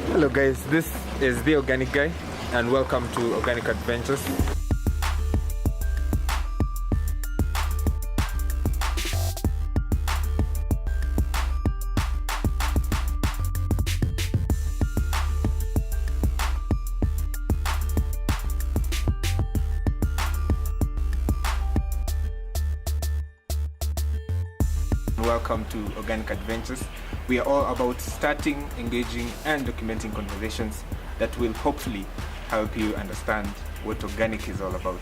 Hello guys, this is the Organic Guy and welcome to Organic Adventures. Welcome to Organic Adventures. We are all about starting, engaging and documenting conversations that will hopefully help you understand what organic is all about.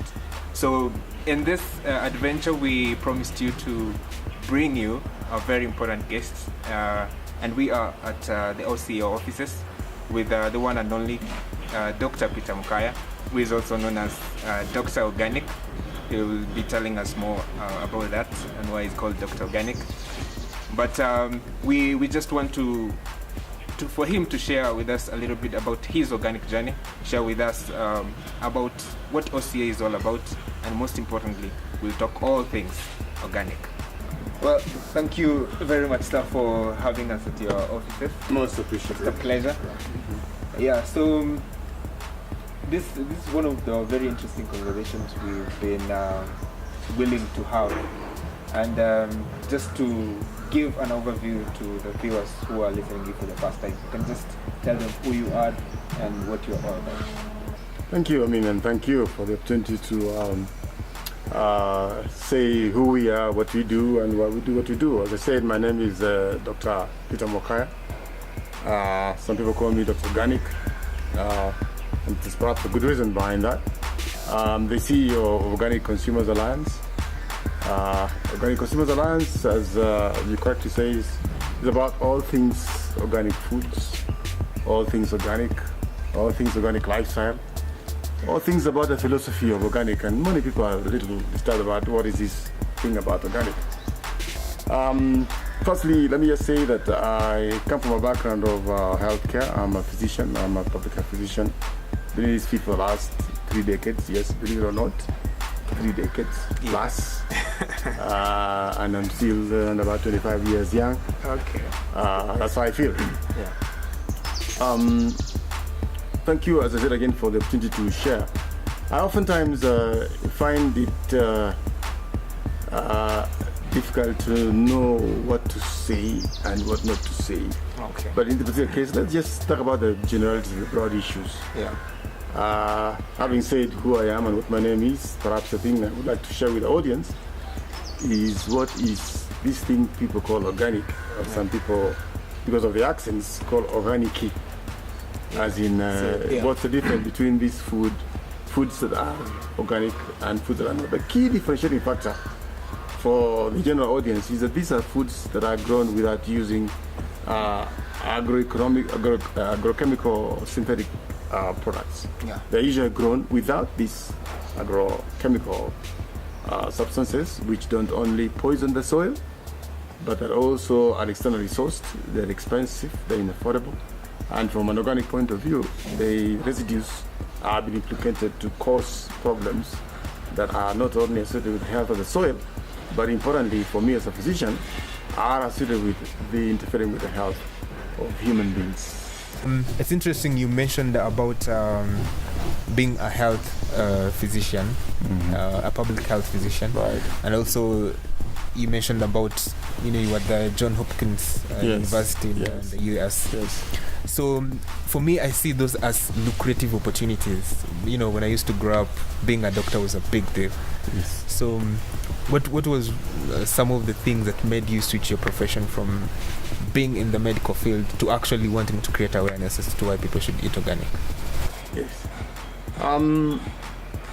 So in this adventure we promised you to bring you a very important guest, and we are at the OCO offices with the one and only Dr. Peter Mokaya, who is also known as Dr. Organic. He will be telling us more about that and why it's called Dr. Organic. But we just want to for him to share with us a little bit about his organic journey, share with us about what OCA is all about, and most importantly, we'll talk all things organic. Well, thank you very much, sir, for having us at your offices. Most appreciated. It's a pleasure. Yeah, so this is one of the very interesting conversations we've been willing to have. And just to give an overview to the viewers who are listening to you for the first time, you can just tell them who you are and what you're all about. Thank you, and thank you for the opportunity to say who we are, what we do, and why we do what we do. As I said, my name is Dr. Peter Mokaya. Some people call me Dr. Organic, and there's perhaps a good reason behind that. I'm the CEO of Organic Consumers Alliance. Organic Consumers Alliance, as you correctly say, is about all things organic foods, all things organic lifestyle, all things about the philosophy of organic. And many people are a little disturbed about what is this thing about organic. Firstly, let me just say that I come from a background of healthcare. I'm a physician. I'm a public health physician. Been in this field for the last 3 decades. Yes, believe it or not, 3 decades plus. And I'm still about 25 years young. Okay. That's how I feel. Yeah. Thank you, as I said again, for the opportunity to share. I oftentimes find it difficult to know what to say and what not to say. Okay. But in the particular case, let's just talk about the generalities, the broad issues. Yeah. Having said who I am and what my name is, perhaps the thing I would like to share with the audience is what is this thing people call organic, or some people, because of the accents, call organic. As in, what's the difference between these foods that are organic and foods that are not? The key differentiating factor for the general audience is that these are foods that are grown without using agrochemical synthetic products. Yeah. They're usually grown without these agrochemical substances, which don't only poison the soil, but that also are externally sourced. They're expensive, they're unaffordable, and from an organic point of view, the residues are being implicated to cause problems that are not only associated with the health of the soil, but importantly for me as a physician, are associated with the interfering with the health of human beings. It's interesting you mentioned about being a health physician, a public health physician, Right. And also you mentioned about you were at the Hopkins University in the US. Yes. So for me, I see those as lucrative opportunities. When I used to grow up, being a doctor was a big deal. Yes. So what was some of the things that made you switch your profession from being in the medical field to actually wanting to create awareness as to why people should eat organic? Yes.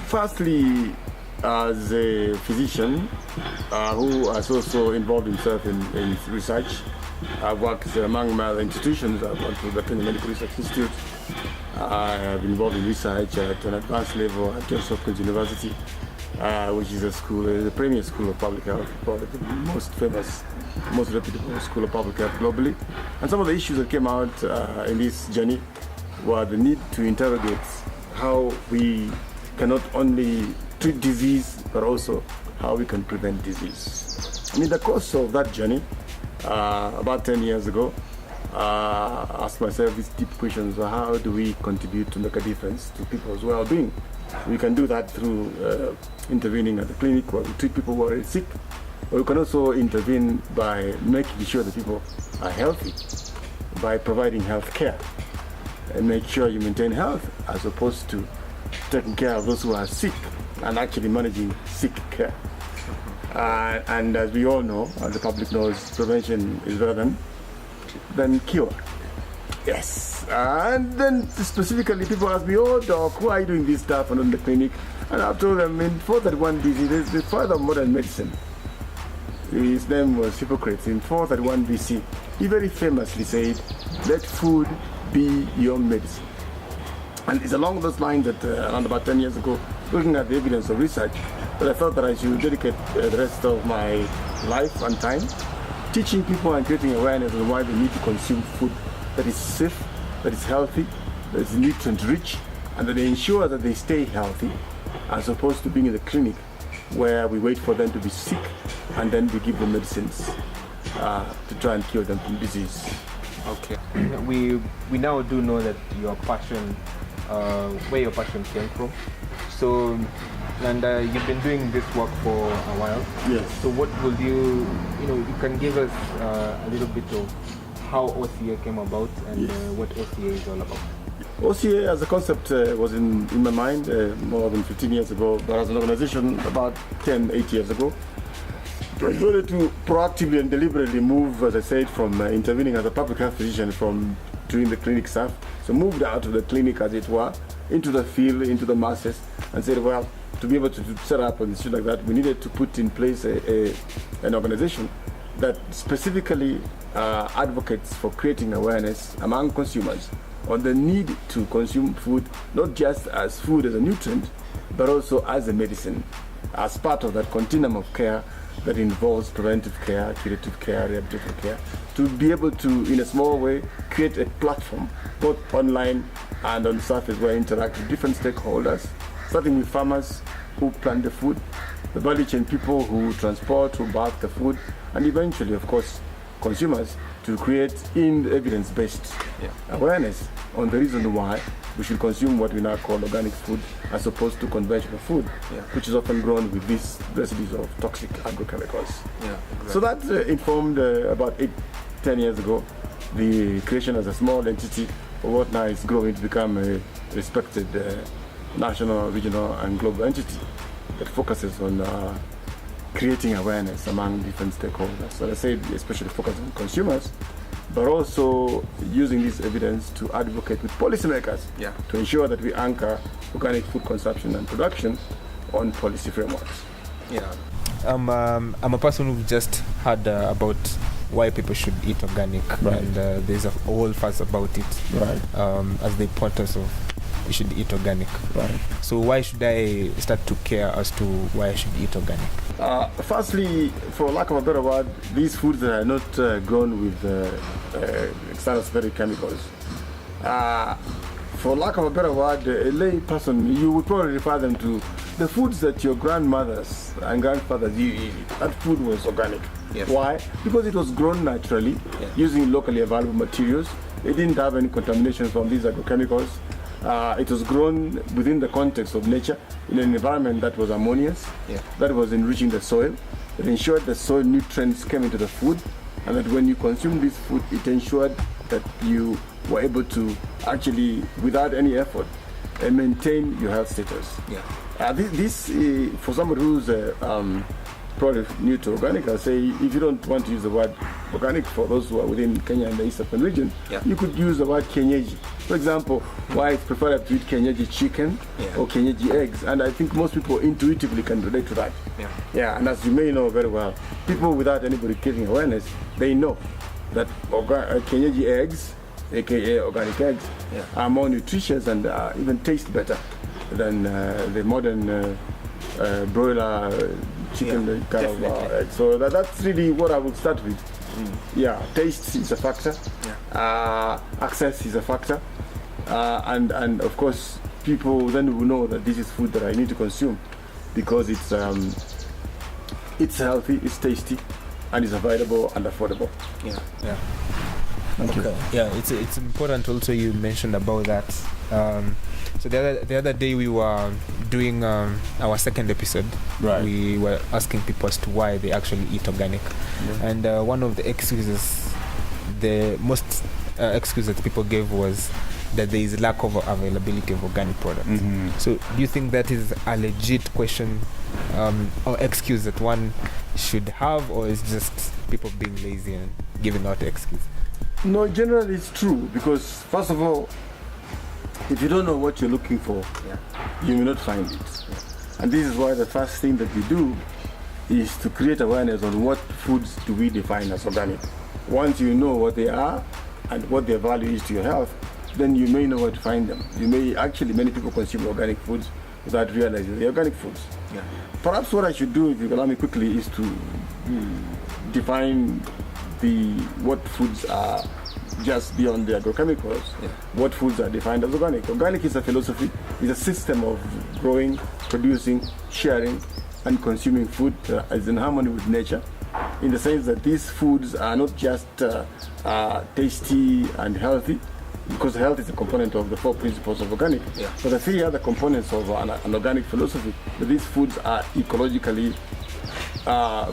Firstly, as a physician who has also involved himself in research, I've worked among my other institutions. I've worked with the Kenya Medical Research Institute. I have been involved in research at an advanced level at Hopkins University, which is the premier school of public health, probably the most famous, most reputable school of public health globally. And some of the issues that came out in this journey were the need to interrogate how we can not only treat disease, but also how we can prevent disease. In the course of that journey, about 10 years ago, ask myself these deep questions: how do we contribute to make a difference to people's well-being? We can do that through intervening at the clinic where we treat people who are sick, or we can also intervene by making sure that people are healthy, by providing health care and make sure you maintain health as opposed to taking care of those who are sick and actually managing sick care. And as we all know, as the public knows, prevention is better than cure. Yes. And then specifically people ask me, oh doc, why are you doing this stuff in the clinic? And I've told them in 431 BC, there's the father of modern medicine. His name was Hippocrates. In 431 BC, he very famously said, let food be your medicine. And it's along those lines that around about 10 years ago, looking at the evidence of research, that I thought that I should dedicate the rest of my life and time teaching people and creating awareness on why they need to consume food that is safe, that is healthy, that is nutrient rich, and that they ensure that they stay healthy, as opposed to being in the clinic where we wait for them to be sick and then we give them medicines to try and cure them from disease. Okay. We now do know that your passion, where your passion came from. So, and you've been doing this work for a while. Yes. So what will you can give us a little bit of how OCA came about and what OCA is all about. OCA as a concept was in my mind more than 15 years ago, but as an organization about 8 years ago. I wanted to proactively and deliberately move, as I said, from intervening as a public health physician from doing the clinic stuff. So moved out of the clinic, as it were, into the field, into the masses, and said, well, to be able to set up an institute like that, we needed to put in place an organization that specifically advocates for creating awareness among consumers on the need to consume food, not just as food as a nutrient, but also as a medicine, as part of that continuum of care that involves preventive care, curative care, rehabilitative care, to be able to, in a small way, create a platform, both online and on the surface, where I interact with different stakeholders, starting with farmers who plant the food, the value chain people who transport, who bag the food, and eventually, of course, consumers, to create evidence-based awareness on the reason why we should consume what we now call organic food as opposed to conventional food, which is often grown with these residues of toxic agrochemicals. Yeah, exactly. So that informed about 8-10 years ago the creation as a small entity of what now is growing to become a respected national, regional, and global entity that focuses on creating awareness among different stakeholders. So I say especially focus on consumers, but also using this evidence to advocate with policymakers to ensure that we anchor organic food consumption and production on policy frameworks. Yeah, I'm a person who just heard about why people should eat organic, and there's a whole fuss about it, as the importance of you should eat organic. So why should I start to care as to why I should eat organic? Firstly, for lack of a better word, these foods that are not grown with external synthetic chemicals. For lack of a better word, a lay person, you would probably refer them to the foods that your grandmothers and grandfathers eat. That food was organic. Yes. Why? Because it was grown naturally, using locally available materials. It didn't have any contamination from these agrochemicals. It was grown within the context of nature in an environment that was harmonious, that was enriching the soil, that ensured the soil nutrients came into the food, and that when you consume this food, it ensured that you were able to actually, without any effort, maintain your health status. This for somebody who's probably new to organic, I'll say if you don't want to use the word organic for those who are within Kenya and the East African region, you could use the word kienyeji. For example, why it's preferred to eat kienyeji chicken or kienyeji eggs, and I think most people intuitively can relate to that. And as you may know very well, people without anybody creating awareness, they know that kienyeji eggs, aka organic eggs, are more nutritious and even taste better than the modern broiler chicken kind of egg. So that's really what I would start with. Taste is a factor, access is a factor, and of course people then will know that this is food that I need to consume because it's healthy, it's tasty, and it's available and affordable. Thank you. Yeah, it's important also you mentioned about that. So the other day we were doing our second episode. Right. We were asking people as to why they actually eat organic, and one of the excuses, the most excuse that people gave was that there is lack of availability of organic products. So do you think that is a legit question or excuse that one should have, or is just people being lazy and giving out the excuse? No, generally it's true, because first of all, if you don't know what you're looking for, you will not find it. And this is why the first thing that we do is to create awareness on what foods do we define as organic. Once you know what they are and what their value is to your health, then you may know where to find them. You may actually, many people consume organic foods without realizing they're organic foods. Perhaps what I should do, if you allow me quickly, is to define what foods are just beyond the agrochemicals. What foods are defined as organic. Organic is a philosophy, is a system of growing, producing, sharing, and consuming food that is in harmony with nature, in the sense that these foods are not just tasty and healthy, because health is a component of the 4 principles of organic. But the 3 other components of an organic philosophy, that these foods are ecologically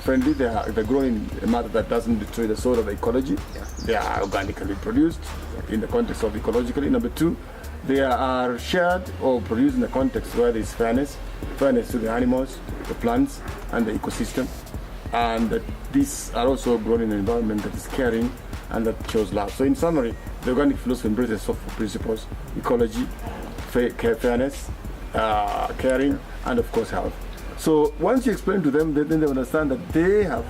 friendly. They're grown in a manner that doesn't destroy the soul of the ecology. They are organically produced in the context of ecologically. Number 2, they are shared or produced in the context where there is fairness to the animals, the plants, and the ecosystem. And that these are also grown in an environment that is caring and that shows love. So in summary, the organic philosophy embraces 4 principles: ecology, fairness, caring, and of course health. So once you explain to them, then they understand that they have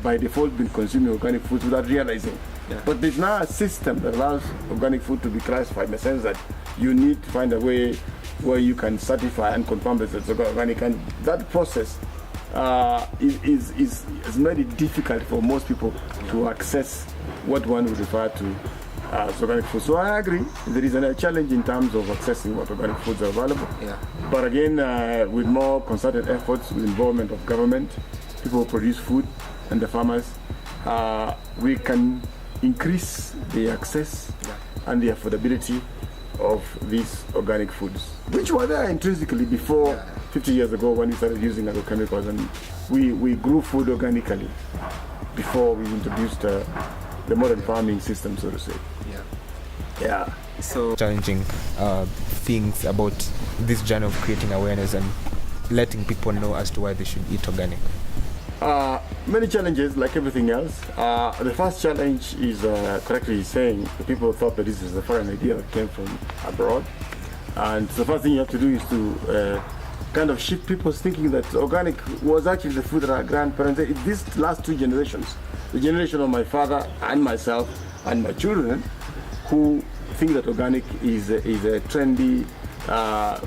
by default been consuming organic foods without realizing. But there's now a system that allows organic food to be classified, in the sense that you need to find a way where you can certify and confirm that it's organic, and that process is made it difficult for most people to access what one would refer to as organic food. So I agree, there is a challenge in terms of accessing what organic foods are available. But again, with more concerted efforts, with involvement of government, people who produce food, and the farmers, we can increase the access and the affordability of these organic foods, which were there intrinsically before 50 years ago when we started using agrochemicals, and we grew food organically before we introduced the modern farming system, so to say. So challenging things about this journey of creating awareness and letting people know as to why they should eat organic. Many challenges, like everything else. The first challenge is, correctly saying, the people thought that this is a foreign idea that came from abroad. And the first thing you have to do is to kind of shift people's thinking that organic was actually the food that our grandparents ate. These last 2 generations, the generation of my father and myself and my children, who think that organic is a trendy,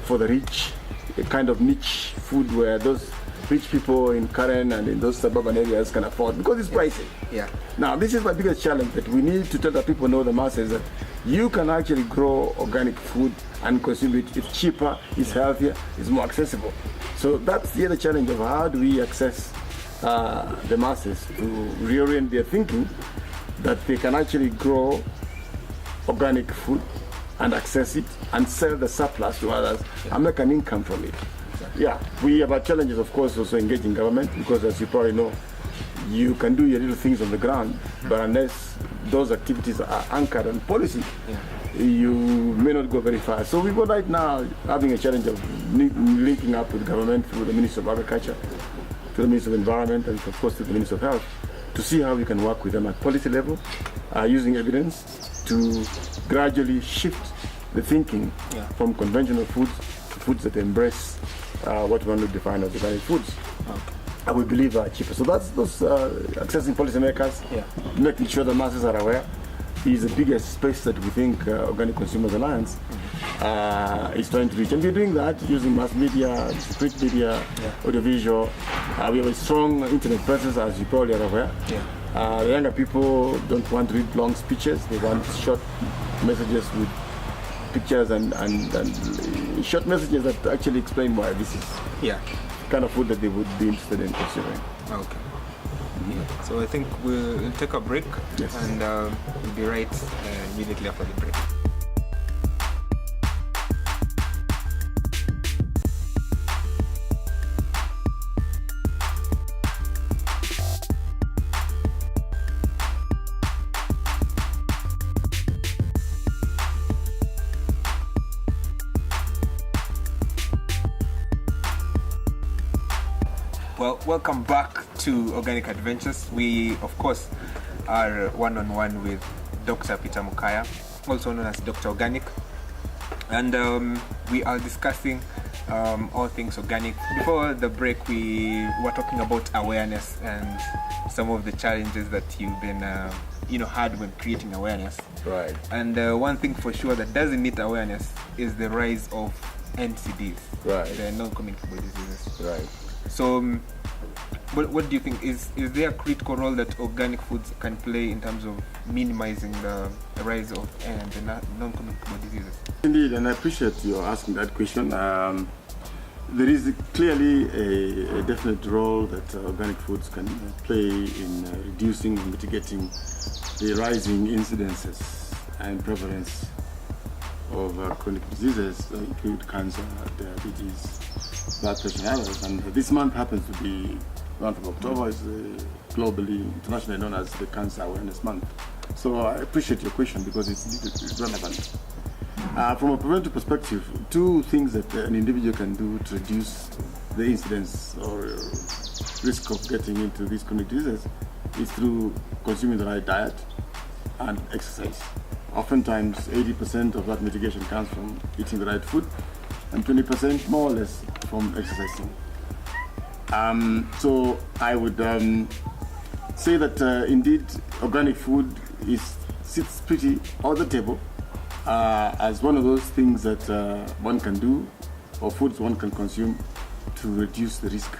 for the rich, a kind of niche food where those rich people in Karen and in those suburban areas can afford, because it's pricey. Now, this is my biggest challenge, that we need to tell the people, know the masses, that you can actually grow organic food and consume it. It's cheaper, it's healthier, it's more accessible. So that's the other challenge of how do we access the masses to reorient their thinking that they can actually grow organic food and access it and sell the surplus to others and make an income from it. We have our challenges, of course, also engaging government, because as you probably know, you can do your little things on the ground, but unless those activities are anchored on policy, you may not go very far. So we go right now having a challenge of linking up with government through the Ministry of Agriculture, to the Ministry of Environment, and of course to the Ministry of Health, to see how we can work with them at policy level, using evidence to gradually shift the thinking from conventional foods to foods that embrace what one would define as organic foods. And we believe are cheaper. So that's those accessing policymakers, making sure the masses are aware, is the biggest space that we think Organic Consumers Alliance is trying to reach. And we're doing that using mass media, print media, audiovisual. We have a strong internet presence, as you probably are aware. The younger people don't want to read long speeches. They want short messages with pictures and short messages that actually explain why this is kind of food that they would be interested in consuming. So I think we'll take a break, Yes. and we'll be right immediately after the break. Well, welcome back to Organic Adventures. We, of course, are one-on-one with Dr. Peter Mokaya, also known as Dr. Organic. And we are discussing all things organic. Before the break, we were talking about awareness and some of the challenges that you've been, had when creating awareness. Right. And one thing for sure that doesn't need awareness is the rise of NCDs, Right. the non-communicable diseases. Right. So, what do you think? Is there a critical role that organic foods can play in terms of minimizing the rise of the non-communicable diseases? Indeed, and I appreciate you asking that question. There is clearly a definite role that organic foods can play in reducing and mitigating the rising incidences and prevalence of chronic diseases, include cancer, diabetes, blood pressure, and others. And this month happens to be, the month of October is globally, internationally known as the Cancer Awareness Month. So I appreciate your question because it's relevant. From a preventive perspective, two things that an individual can do to reduce the incidence or risk of getting into these chronic diseases is through consuming the right diet and exercise. Oftentimes, 80% of that mitigation comes from eating the right food, and 20% more or less from exercising. So I would say that indeed organic food sits pretty on the table as one of those things that one can do, or foods one can consume to reduce the risk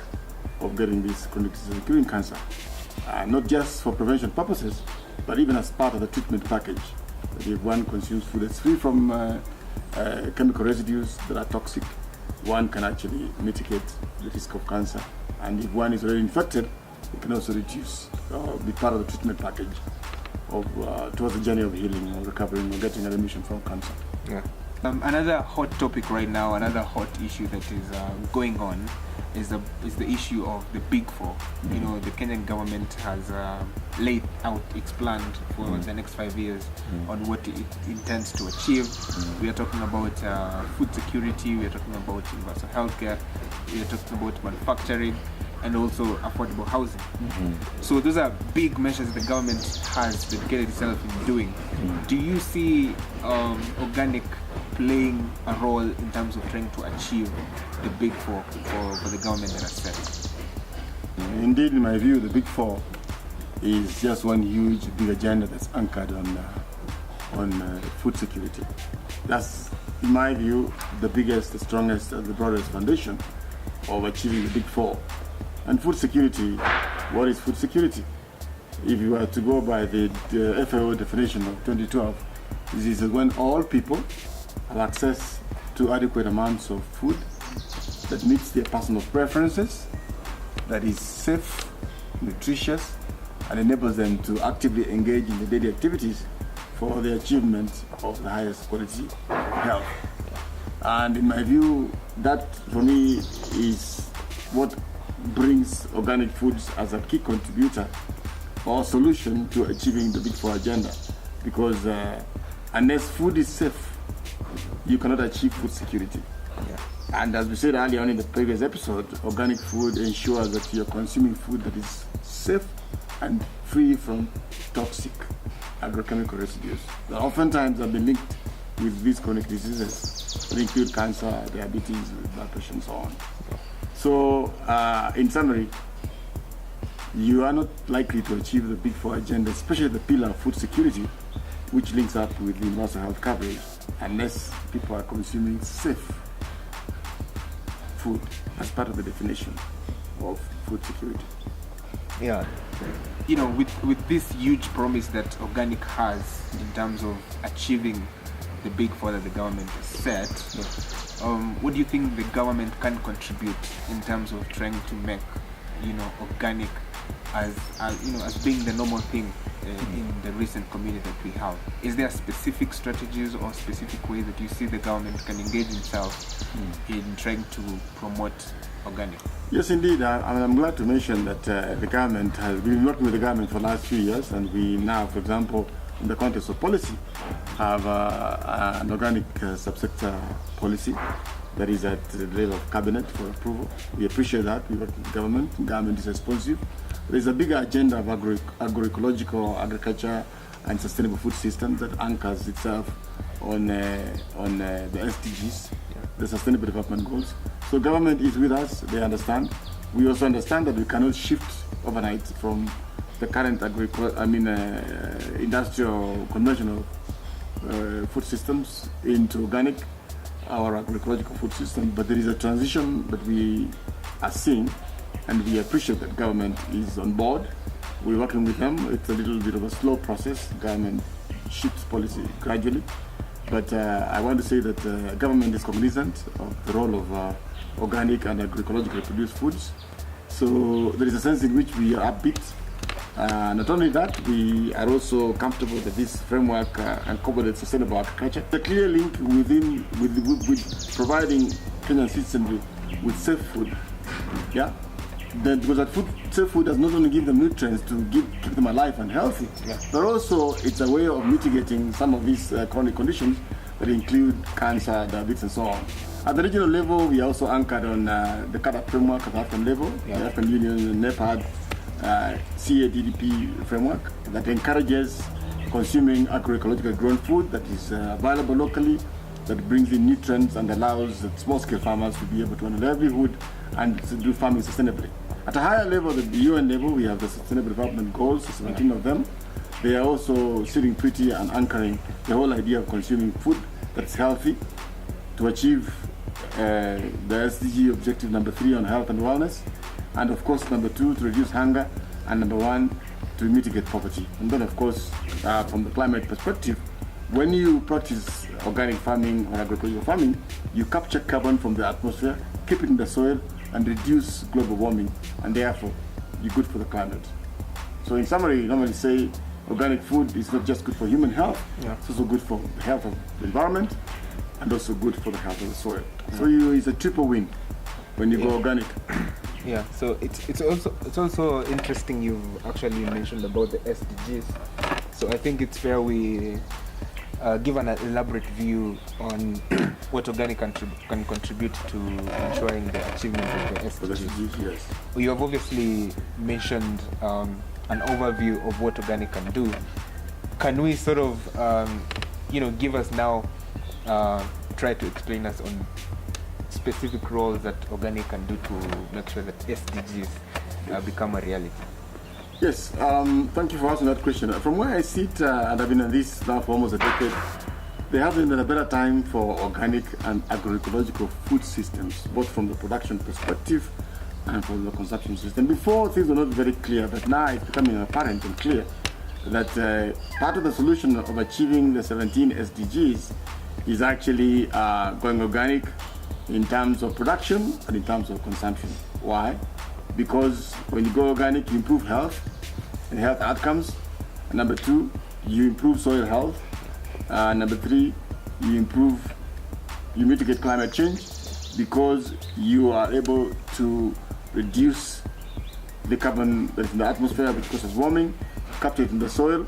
of getting these chronic diseases, including cancer. Not just for prevention purposes, but even as part of the treatment package. If one consumes food that's free from chemical residues that are toxic, one can actually mitigate the risk of cancer. And if one is already infected, it can also reduce, be part of the treatment package towards the journey of healing or recovering or getting a remission from cancer. Yeah. Another hot topic right now, another hot issue that is going on is the issue of the Big Four. You know, the Kenyan government has laid out its plan for the next 5 years on what it intends to achieve. We are talking about food security, we are talking about universal healthcare, we are talking about manufacturing, and also affordable housing. So those are big measures the government has dedicated itself in doing. Do you see organic playing a role in terms of trying to achieve the Big Four for the government that has set? Indeed, in my view, the Big Four is just one huge big agenda that's anchored on food security. That's, in my view, the biggest, the strongest, and the broadest foundation of achieving the Big Four. And food security, what is food security? If you were to go by the FAO definition of 2012, this is when all people have access to adequate amounts of food that meets their personal preferences, that is safe, nutritious, and enables them to actively engage in the daily activities for the achievement of the highest quality health. And in my view, that for me is what brings organic foods as a key contributor or solution to achieving the Big Four agenda. Because unless food is safe, you cannot achieve food security. And as we said earlier on in the previous episode, organic food ensures that you're consuming food that is safe and free from toxic agrochemical residues that oftentimes have been linked with these chronic diseases that include cancer, diabetes, blood pressure, and so on. So, in summary, you are not likely to achieve the Big Four agenda, especially the pillar of food security, which links up with the universal health coverage, unless people are consuming safe food as part of the definition of food security. Yeah. You know, with this huge promise that organic has in terms of achieving the Big Four that the government has set, what do you think the government can contribute in terms of trying to make, organic as being the normal thing in the recent community that we have. Is there specific strategies or specific ways that you see the government can engage itself in trying to promote organic? Yes, indeed. I'm glad to mention that the government has been working with the government for the last few years, and we now, for example, in the context of policy, have an organic subsector policy that is at the level of cabinet for approval. We appreciate that. We work with the government. The government is responsive. There is a bigger agenda of agroecological agriculture and sustainable food systems that anchors itself on the SDGs, the Sustainable Development Goals. So government is with us. They understand. We also understand that we cannot shift overnight from the current industrial conventional food systems into organic or agroecological food system. But there is a transition that we are seeing, and we appreciate that government is on board. We're working with them. It's a little bit of a slow process. Government shifts policy gradually. But I want to say that government is cognizant of the role of organic and agroecologically produced foods. So there is a sense in which we are upbeat. Not only that, we are also comfortable that this framework incorporates sustainable agriculture. The clear link with providing Kenyan citizens with safe food. Yeah. Because that safe food does not only give them nutrients to keep them alive and healthy, but also it's a way of mitigating some of these chronic conditions that include cancer, diabetes, and so on. At the regional level, we are also anchored on the CADA framework at the African level, the African Union, NEPAD, CADDP framework that encourages consuming agroecological grown food that is available locally, that brings in nutrients and allows small-scale farmers to be able to earn a livelihood and to do farming sustainably. At a higher level, the UN level, we have the Sustainable Development Goals, 17 of them. They are also sitting pretty and anchoring the whole idea of consuming food that's healthy to achieve the SDG objective number 3 on health and wellness, and of course number 2 to reduce hunger, and number 1 to mitigate poverty. And then of course from the climate perspective, when you practice organic farming or agricultural farming, you capture carbon from the atmosphere, keep it in the soil, and reduce global warming, and therefore you're good for the climate. So in summary, you normally say organic food is not just good for human health, it's also good for the health of the environment and also good for the health of the soil. So it's a triple win when you go organic. Yeah, so it's also interesting you've actually mentioned about the SDGs. So I think it's fair we give an elaborate view on what organic can contribute to ensuring the achievement of the SDGs. Yes. You have obviously mentioned an overview of what organic can do. Can we sort of, give us now, try to explain us on specific roles that organic can do to make sure that SDGs become a reality? Yes, thank you for asking that question. From where I sit, and I've been in this now for almost a decade, there hasn't been a better time for organic and agroecological food systems, both from the production perspective and from the consumption system. Before, things were not very clear, but now it's becoming apparent and clear that part of the solution of achieving the 17 SDGs is actually going organic in terms of production and in terms of consumption. Why? Because when you go organic, you improve health and health outcomes. And number 2, you improve soil health. Number 3, you mitigate climate change because you are able to reduce the carbon that's in the atmosphere which causes warming, capture it in the soil,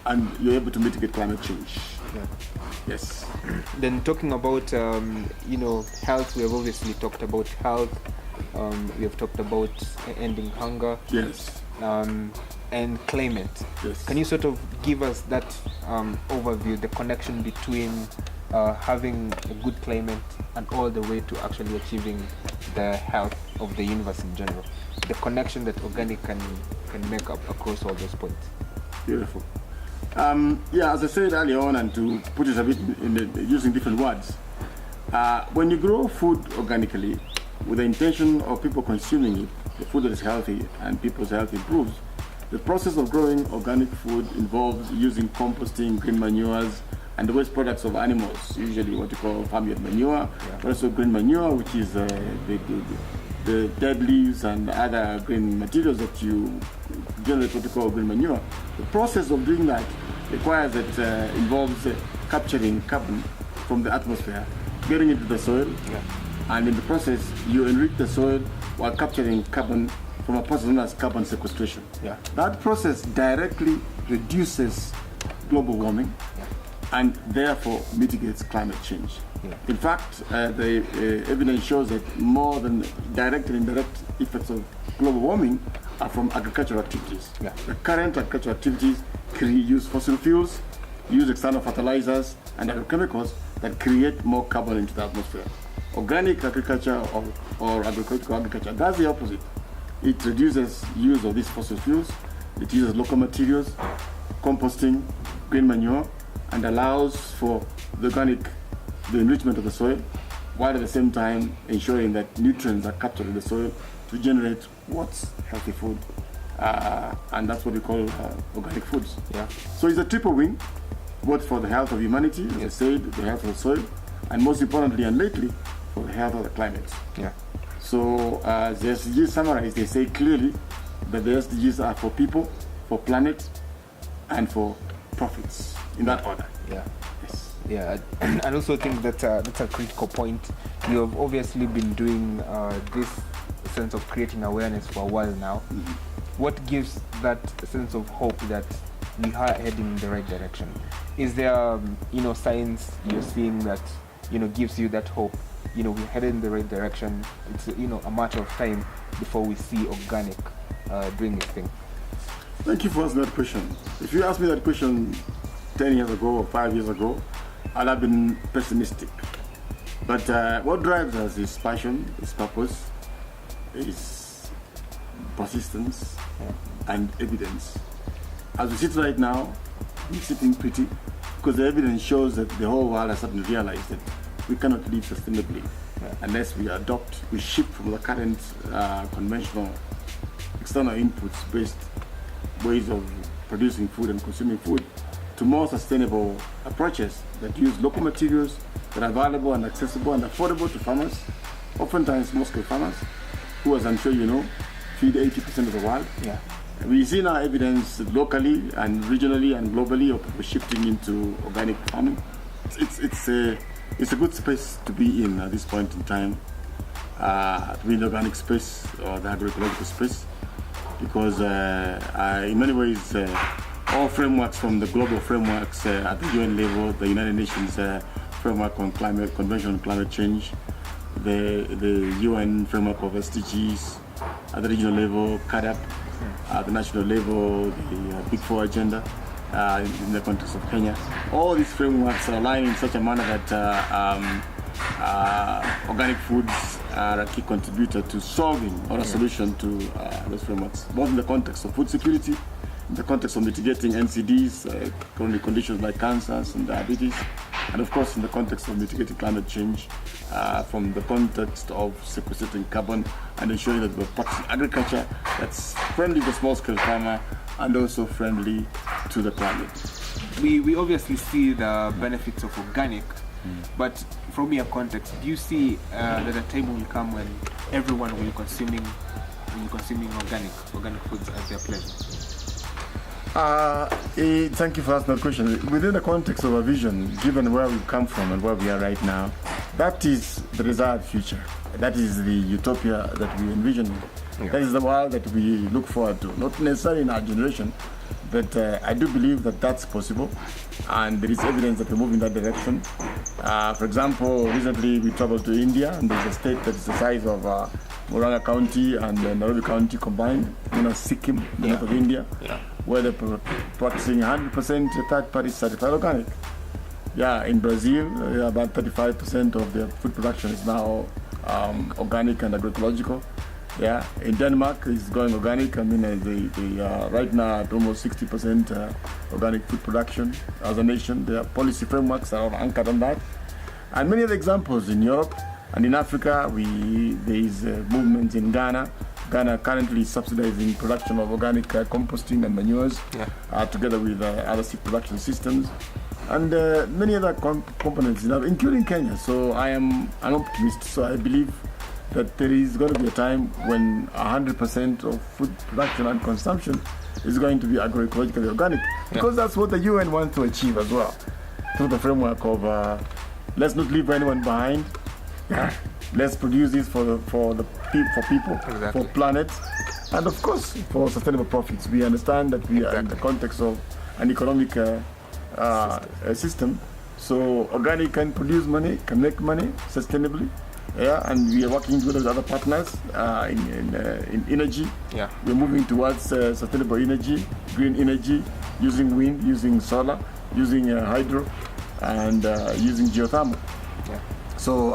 and you're able to mitigate climate change. Yeah. Yes. Then talking about health, we have obviously talked about health. We have talked about ending hunger. Yes. And climate. Yes. Can you sort of give us that overview, the connection between having a good climate and all the way to actually achieving the health of the universe in general? The connection that organic can make up across all those points. Beautiful. As I said earlier on, and to put it a bit using different words, when you grow food organically with the intention of people consuming it, the food that is healthy and people's health improves, the process of growing organic food involves using composting, green manures, and the waste products of animals, usually what you call farmyard manure, but also green manure, which is the the dead leaves and other green materials that you generate what you call green manure. The process of doing that requires that involves capturing carbon from the atmosphere, getting into the soil, and in the process you enrich the soil while capturing carbon from a process known as carbon sequestration. That process directly reduces global warming and therefore mitigates climate change. In fact, the evidence shows that more than direct and indirect effects of global warming are from agricultural activities. The current agricultural activities use fossil fuels, use external fertilizers and agrochemicals that create more carbon into the atmosphere. Organic agriculture or agricultural agriculture does the opposite. It reduces use of these fossil fuels, it uses local materials, composting, green manure, and allows for the enrichment of the soil, while at the same time ensuring that nutrients are captured in the soil to generate what's healthy food. And that's what we call organic foods. So it's a triple win, both for the health of humanity, as I said, the health of the soil, and most importantly and lately, for the health of the climate. So the SDGs summarize, they say clearly that the SDGs are for people, for planet, and for profits, in that order. And I also think that that's a critical point. You have obviously been doing this sense of creating awareness for a while now. What gives that sense of hope that we are heading in the right direction? Is there, signs you're seeing that, gives you that hope? We're headed in the right direction. It's, a matter of time before we see organic doing its thing. Thank you for asking that question. If you asked me that question 10 years ago or 5 years ago, I'd have been pessimistic. But what drives us is passion, is purpose, is persistence, and evidence. As we sit right now, we're sitting pretty because the evidence shows that the whole world has suddenly realized that we cannot live sustainably unless we shift from the current conventional external inputs based ways of producing food and consuming food to more sustainable approaches that use local materials that are valuable and accessible and affordable to farmers, oftentimes small-scale farmers, who, as I'm sure you know, feed 80% of the world. We see now evidence locally and regionally and globally of people shifting into organic farming. It's a good space to be in at this point in time, to be in the organic space or the agroecological space, because in many ways all frameworks from the global frameworks at the UN level, the United Nations framework on Convention on Climate Change, the UN framework of SDGs, at the regional level, CADAP, at the national level, the Big Four agenda, in the context of Kenya. All these frameworks are aligned in such a manner that organic foods are a key contributor to solving or a solution to those frameworks, both in the context of food security, in the context of mitigating NCDs, chronic conditions like cancers and diabetes, and of course in the context of mitigating climate change, from the context of sequestrating carbon and ensuring that we're practicing agriculture that's friendly to the small-scale farmer and also friendly to the planet. We obviously see the benefits of organic, but from your context, do you see that a time will come when everyone will be consuming organic foods as their pleasure? Thank you for asking that question. Within the context of a vision, given where we've come from and where we are right now, that is the desired future. That is the utopia that we envision. That is the world that we look forward to. Not necessarily in our generation, but I do believe that that's possible, and there is evidence that we move in that direction. For example, recently we traveled to India, and there's a state that is the size of Moranga County and Nairobi County combined, Sikkim, the north of India, where they're practicing 100% third-party certified organic. In Brazil, about 35% of their food production is now organic and agroecological. In Denmark, it's going organic. They are right now at almost 60% organic food production as a nation. Their policy frameworks are anchored on that. And many other examples in Europe and in Africa. There is movements in Ghana. Ghana currently subsidizing production of organic composting and manures, together with other seed production systems. And many other components, including Kenya. So I am an optimist. So I believe that there is going to be a time when 100% of food production and consumption is going to be agroecologically organic, because that's what the UN wants to achieve as well, through the framework of let's not leave anyone behind. Let's produce this for people, for planet, and of course for sustainable profits. We understand that we are in the context of an economic system. So organic can produce money, can make money sustainably. And we are working with other partners in energy. We're moving towards sustainable energy, green energy, using wind, using solar, using hydro, and using geothermal. So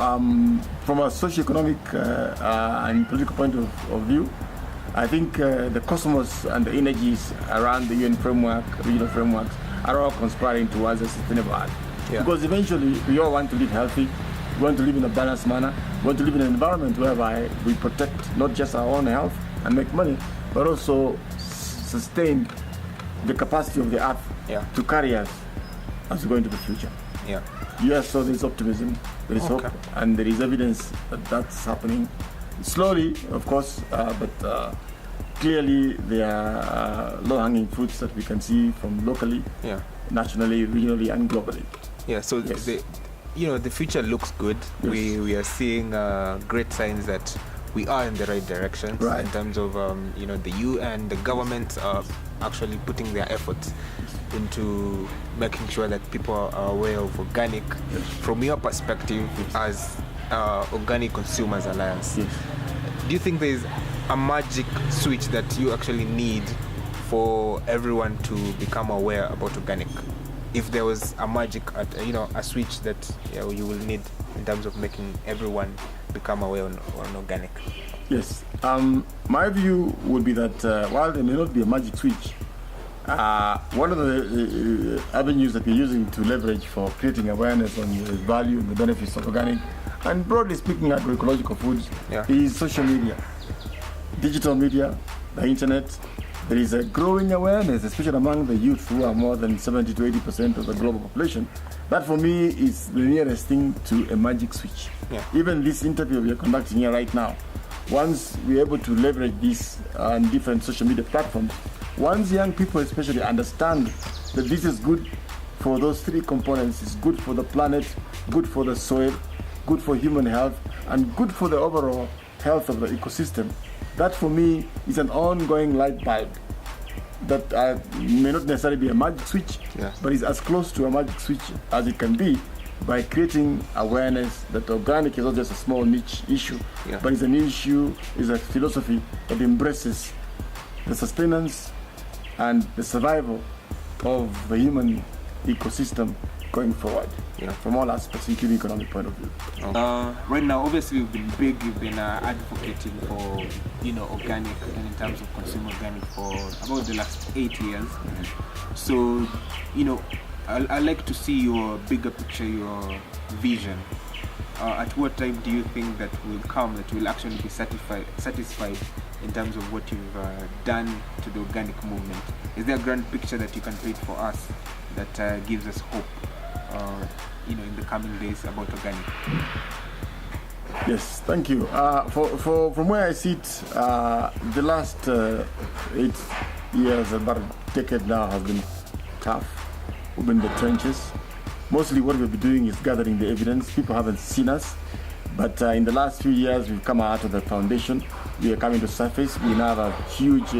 from a socio-economic and political point of view, I think the cosmos and the energies around the UN framework, regional frameworks, are all conspiring towards a sustainable art. Because eventually we all want to live healthy, we want to live in a balanced manner, we want to live in an environment whereby we protect not just our own health and make money, but also sustain the capacity of the earth to carry us as we go into the future. Yes, so there's optimism, there is hope, and there is evidence that that's happening. Slowly, of course, but clearly there are low-hanging fruits that we can see from locally, nationally, regionally, and globally. So the future looks good. We are seeing great signs that we are in the right direction in terms of the UN, the government are actually putting their efforts into making sure that people are aware of organic. From your perspective as Organic Consumers Alliance, do you think there is a magic switch that you actually need for everyone to become aware about organic? If there was a magic, a switch that you will need in terms of making everyone become aware on organic? Yes. My view would be that while there may not be a magic switch, one of the avenues that we're using to leverage for creating awareness on the value and the benefits of organic, and broadly speaking agroecological foods, is social media, digital media, the internet. There is a growing awareness, especially among the youth, who are more than 70 to 80% of the global population. That for me is the nearest thing to a magic switch. Even this interview we are conducting here right now, once we're able to leverage this on different social media platforms, once young people especially understand that this is good for those three components, it's good for the planet, good for the soil, good for human health, and good for the overall health of the ecosystem, that for me is an ongoing light bulb that may not necessarily be a magic switch, but is as close to a magic switch as it can be, by creating awareness that organic is not just a small niche issue, but it's an issue, is a philosophy that embraces the sustenance and the survival of the human ecosystem going forward, from all aspects, including economic point of view. Right now, obviously, we've been advocating for, organic, and in terms of consumer organic for about the last 8 years. So, I'd like to see your bigger picture, your vision. At what time do you think that will come that will actually be satisfied in terms of what you've done to the organic movement? Is there a grand picture that you can paint for us that gives us hope, in the coming days about organic? Yes, thank you. From where I sit, the last 8 years, about a decade now, has been tough. We've been in the trenches. Mostly what we've been doing is gathering the evidence. People haven't seen us, but in the last few years, we've come out of the foundation. We are coming to surface. We now have a huge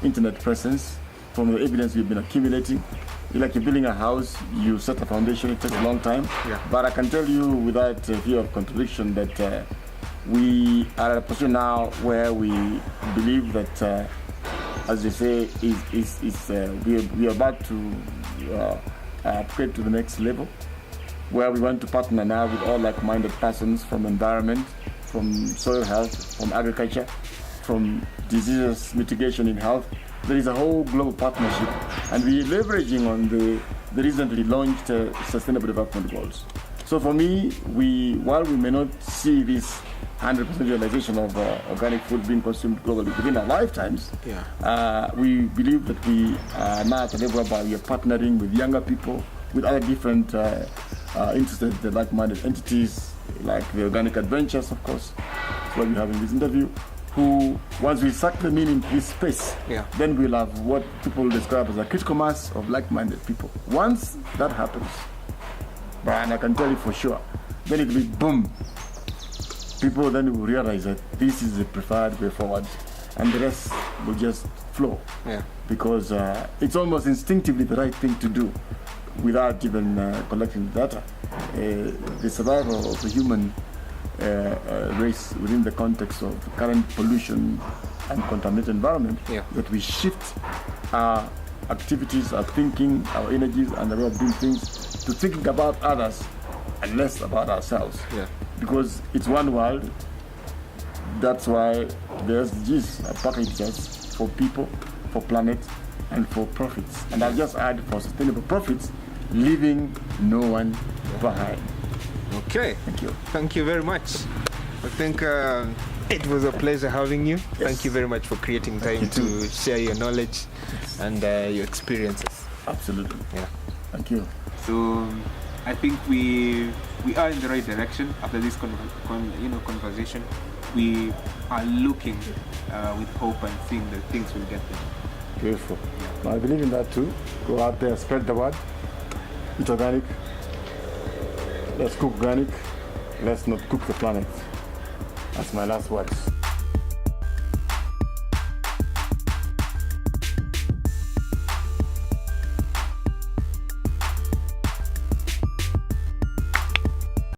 internet presence from the evidence we've been accumulating. Like you're building a house, you set a foundation, it takes a long time. But I can tell you without fear of contradiction that we are at a position now where we believe that, as they say, we are about to upgrade to the next level, where we want to partner now with all like-minded persons from environment, from soil health, from agriculture, from disease mitigation in health. There is a whole global partnership, and we're leveraging on the recently launched Sustainable Development Goals. So for me, while we may not see this 100% realization of organic food being consumed globally within our lifetimes, we believe that we are now at a level where we are partnering with younger people, with other different interested, like-minded entities, like the Organic Adventures, of course, that's why we're having this interview, who, once we suck them in this space, then we'll have what people describe as a critical mass of like-minded people. Once that happens, and I can tell you for sure, then it will be boom. People then will realize that this is the preferred way forward, and the rest will just flow. Because it's almost instinctively the right thing to do without even collecting data. The survival of the human race within the context of current pollution and contaminated environment, that we shift our activities, our thinking, our energies, and the way of doing things to thinking about others and less about ourselves. Because it's one world. That's why the SDGs are packaged just for people, for planet, and for profits. And I'll just add for sustainable profits, leaving no one behind. Okay. Thank you. Thank you very much. I think it was a pleasure having you. Thank you very much for creating time to share your knowledge and your experiences. Absolutely. Thank you. So I think we are in the right direction after this conversation. We are looking with hope and seeing that things will get better. Beautiful. I believe in that too. Go out there, spread the word. Eat organic. Let's cook organic. Let's not cook the planet. That's my last words.